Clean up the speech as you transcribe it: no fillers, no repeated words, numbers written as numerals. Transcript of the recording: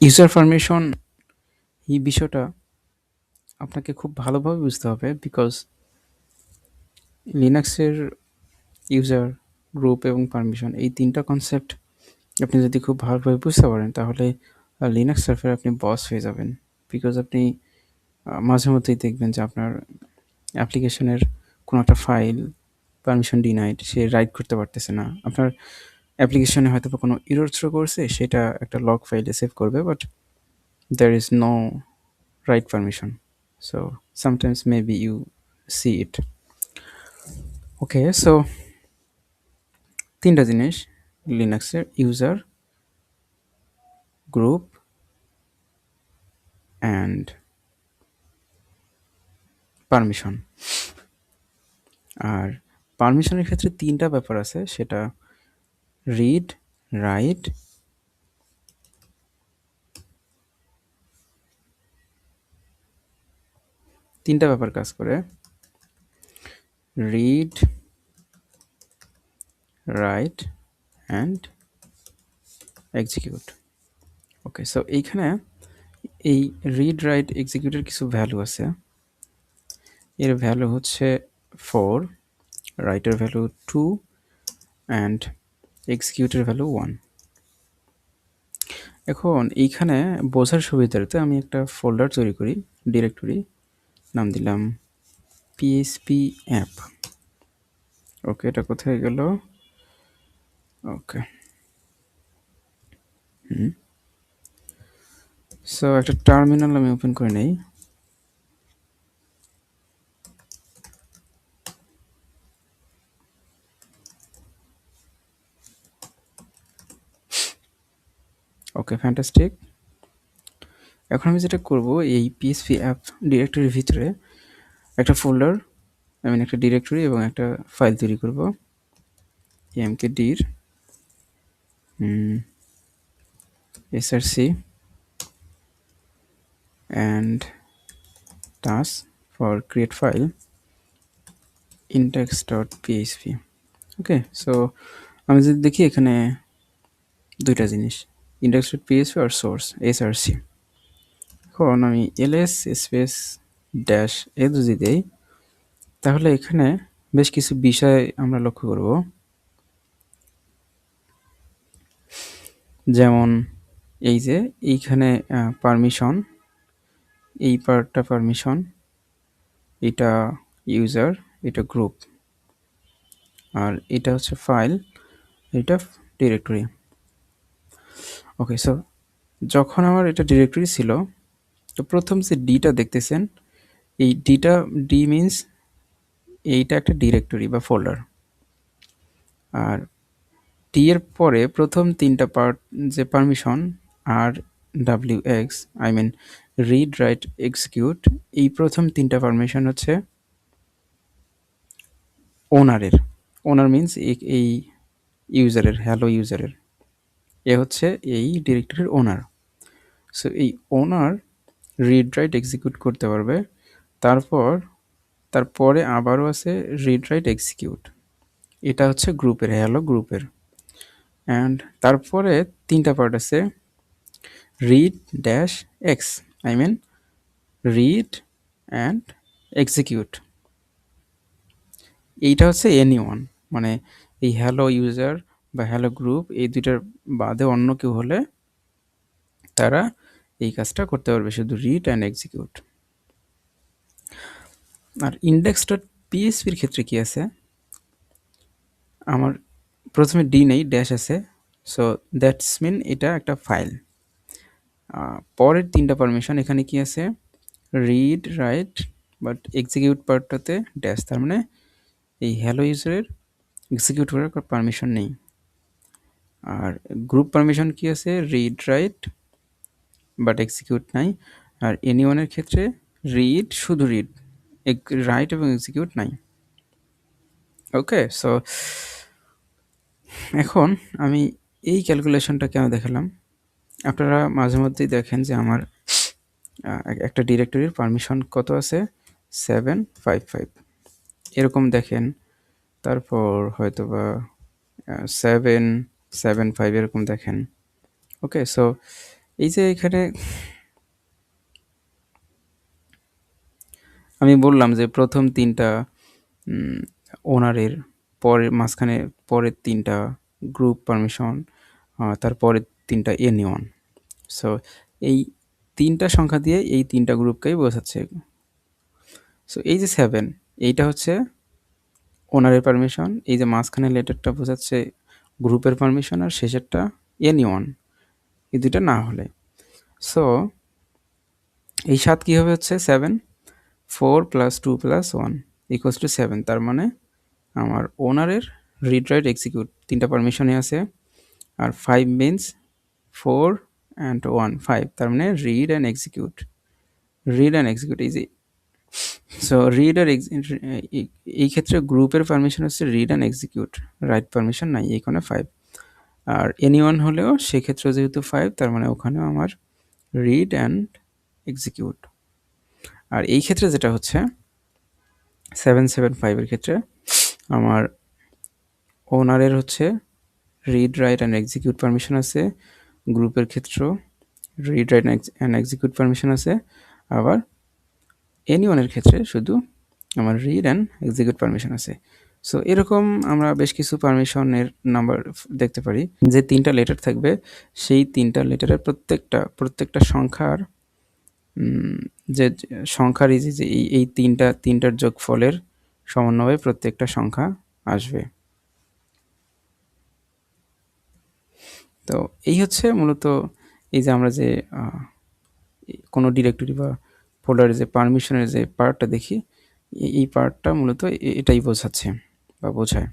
User permission এই বিষয়টা আপনাকে খুব ভালোভাবে বুঝতে হবে বিকজ লিনাক্সের ইউজার গ্রুপ এবং পারমিশন এই তিনটা কনসেপ্ট আপনি যদি খুব ভালোভাবে বুঝতে পারেন তাহলে লিনাক্স সার্ভারে আপনি বস হয়ে যাবেন বিকজ আপনি মাঝে মধ্যেই দেখবেন যে আপনার অ্যাপ্লিকেশনের কোনো একটা ফাইল পারমিশন ডিনাইড সে রাইট করতে পারতেছে না আপনার অ্যাপ্লিকেশনে হয়তো বা কোনো ইরর থ্রো করছে সেটা একটা লগ ফাইলে সেভ করবে but there is no write permission, so sometimes maybe you see it. Okay, so তিনটা জিনিস লিনাক্সের ইউজার গ্রুপ অ্যান্ড পারমিশন। আর পারমিশনের ক্ষেত্রে তিনটা ব্যাপার আছে, সেটা রিড, রাইট, তিনটা ব্যাপার কাজ করে। Read, right and execute. Okay, so এইখানে এই রিড, রাইট, এক্সিকিউটের কিছু ভ্যালু আছে। এর ভ্যালু হচ্ছে 4, রাইটের ভ্যালু 2 অ্যান্ড এক্সিকিউটের ভ্যালু 1। এখন এইখানে বোঝার সুবিধার্থে আমি একটা ফোল্ডার তৈরি করি, ডিরেক্টরি, নাম দিলাম পিএইচপি অ্যাপ। ওকে, এটা কোথায় গেল? ওকে, সো একটা টার্মিনাল আমি ওপেন করে নেই। ওকে, ফ্যান্টাস্টিক। এখন আমি যেটা করব, এই পিএইচপি অ্যাপ ডিরেক্টরির ভিতরে একটা ফোল্ডার, একটা ডিরেক্টরি এবং একটা ফাইল তৈরি করব, emkdir src and task for create file index.php। Okay, so আমি যদি দেখি এখানে দুইটা জিনিস, index.php আর সোর্স src। এখন আমি ls স্পেস ড্যাশ এ যদি দেই তাহলে এখানে বেশ কিছু বিষয় আমরা লক্ষ্য করব, যেমন এই যে এইখানে পারমিশন, এই পার্টটা পারমিশন, এটা ইউজার, এটা গ্রুপ, আর এটা হচ্ছে ফাইল, এটা ডিরেক্টরি। ওকে, সো যখন আমার এটা ডিরেক্টরি ছিল, তো প্রথম যে ডিটা দেখতেছেন, এই ডি মিনস এইটা একটা ডিরেক্টরি বা ফোল্ডার, আর টি এর পরে প্রথম তিনটা পার্ট যে পারমিশন আর WX, রিড, রাইট, এক্সিকিউট, এই প্রথম তিনটা পারমিশন হচ্ছে ওনারের। ওনার মিনস এই ইউজারের, হ্যালো ইউজারের, এ হচ্ছে এই ডিরেক্টরির ওনার। সো এই ওনার রিড, রাইট, এক্সিকিউট করতে পারবে। তারপরে আবারও আছে রিড, রাইট, এক্সিকিউট, এটা হচ্ছে গ্রুপের, হ্যালো গ্রুপের। অ্যান্ড তারপরে তিনটা পার্ট আছে, read dash x, read and execute, এইটা হচ্ছে এনিওয়ান, মানে এই হ্যালো ইউজার বা হ্যালো গ্রুপ এই দুইটার বাদে অন্য কেউ হলে তারা এই কাজটা করতে পারবে, শুধু রিড অ্যান্ড এক্সিকিউট। আর index.phpর ক্ষেত্রে কি আছে, আমার প্রথমে ডি নেই, ড্যাশ আছে, সো দ্যাটস মিন এটা একটা ফাইল। পরের তিনটা পারমিশন এখানে কি আছে, রিড, রাইট, বাট এক্সিকিউট পার্টটাতে ড্যাশ, তার মানে এই হ্যালো ইউজারের এক্সিকিউট করার পারমিশন নেই। আর গ্রুপ পারমিশন কি আছে, রিড, রাইট, বাট এক্সিকিউট নাই। আর এনিওয়ানের ক্ষেত্রে রিড, শুধু রিড, রাইট এবং এক্সিকিউট নাই। ওকে, সো এখন আমি এই ক্যালকুলেশনটা কেন দেখালাম, আপনারা মাঝে মধ্যেই দেখেন যে আমার একটা ডিরেক্টরির পারমিশন কত আছে, 755 এরকম দেখেন, তারপর হয়তো বা 775 এরকম দেখেন। ওকে, সো এই যে এখানে আমি বললাম যে প্রথম ৩টা ওনারের, মাঝখানে পরের ৩টা গ্রুপ পারমিশন, তারপরের ৩টা এনিওয়ান। সো এই ৩টা সংখ্যা দিয়ে এই ৩টা গ্রুপকেই বোঝাচ্ছে। সো এই যে 7, এইটা হচ্ছে ওনারের পারমিশন। এই যে মাঝখানে লেটারটা বোঝাচ্ছে গ্রুপের পারমিশন, আর শেষেরটা এনিওয়ান, এই দুইটা না হলে। সো এই 7 কীভাবে হচ্ছে 7, 4 + 2 + 1 = 7। তার মানে আমার ওনারের রিড রাইট এক্সিকিউট 3টা পারমিশনই আছে, আর 5 মিনস 4 and 1 5, তার মানে রিড অ্যান্ড এক্সিকিউট। এই যে সো রিড আর এই ক্ষেত্রে গ্রুপের পারমিশন হচ্ছে read and execute, right permission নাই, এইখানে 5। আর এনিওয়ান হলেও সেক্ষেত্রে যেহেতু 5, তার মানে ওখানেও আমার রিড অ্যান্ড এক্সিকিউট। আর এই ক্ষেত্রে যেটা হচ্ছে 775 এর ক্ষেত্রে আমার ওনারের হচ্ছে read write and execute permission আছে, গ্রুপের ক্ষেত্রেও read write and execute permission আছে, আবার এনিওয়ানের ক্ষেত্রে শুধু আমার রিড অ্যান্ড এক্সিকিউট পারমিশন আছে। সো এরকম আমরা বেশ কিছু পারমিশনের নাম্বার দেখতে পারি। যে 3টা লেটার থাকবে, সেই 3টা লেটারের প্রত্যেকটা সংখ্যার যে সংখ্যার যে এই 3টার যোগফলের সমন্বয়ে প্রত্যেকটা সংখ্যা আসবে। তো এই হচ্ছে মূলত এই যে আমরা যে কোনো ডিরেক্টরি বা ফোল্ডারের যে পারমিশনের যে পার্টটা দেখি, এই পার্টটা মূলত এটাই বোঝাচ্ছে বা বোঝায়।